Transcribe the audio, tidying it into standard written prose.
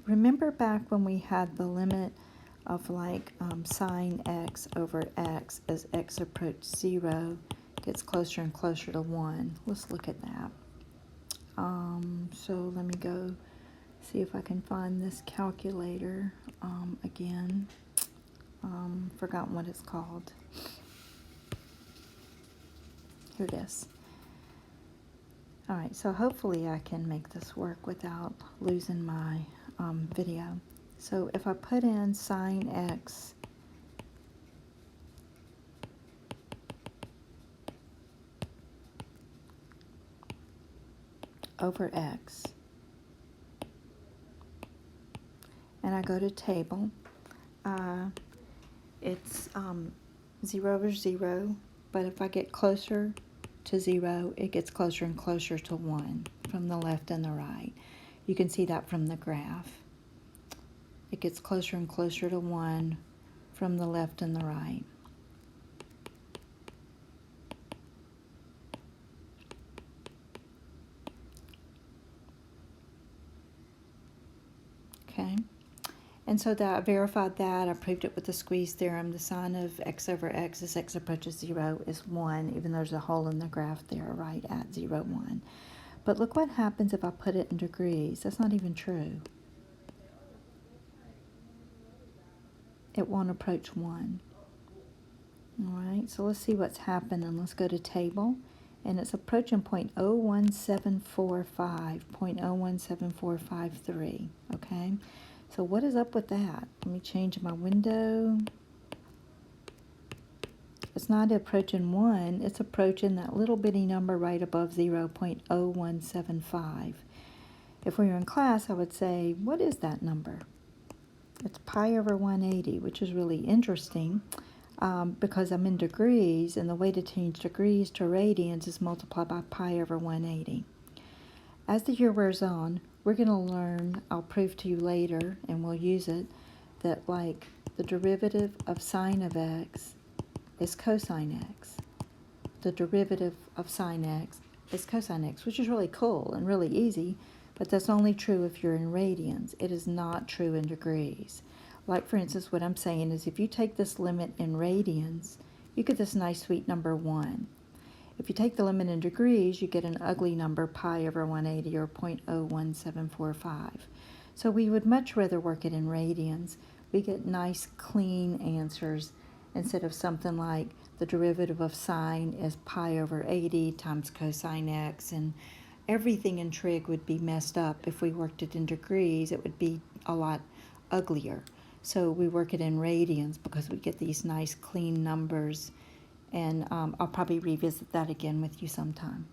Remember back when we had the limit of like sine x over x as x approaches 0 gets closer and closer to 1. Let's look at that. So let me go see if I can find this calculator again. Forgotten what it's called. Here it is. Alright, so hopefully I can make this work without losing my video. So if I put in sine x over x, and I go to table, it's 0 over 0, but if I get closer to 0, it gets closer and closer to 1 from the left and the right. You can see that from the graph. It gets closer and closer to 1 from the left and the right. Okay, and so that I verified that. I proved it with the squeeze theorem. The sine of x over x as x approaches 0 is 1, even though there's a hole in the graph there, right at 0, 1. But look what happens if I put it in degrees. That's not even true. It won't approach 1. Alright, so let's see what's happening. Let's go to table, and it's approaching 0.01745, 0.01743, okay? So what is up with that? Let me change my window. It's not approaching 1, it's approaching that little bitty number right above 0, 0.0175. If we were in class, I would say, what is that number? It's pi over 180, which is really interesting because I'm in degrees, and the way to change degrees to radians is multiply by pi over 180. As the year wears on, we're going to learn, I'll prove to you later, and we'll use it, that like the derivative of sine of x is cosine x. The derivative of sine x is cosine x, which is really cool and really easy, but that's only true if you're in radians. It is not true in degrees. Like, for instance, what I'm saying is if you take this limit in radians, you get this nice sweet number 1. If you take the limit in degrees, you get an ugly number, pi over 180, or 0.01745. So we would much rather work it in radians. We get nice, clean answers instead of something like the derivative of sine is pi over 80 times cosine x, and everything in trig would be messed up. If we worked it in degrees, it would be a lot uglier. So we work it in radians because we get these nice clean numbers, and I'll probably revisit that again with you sometime.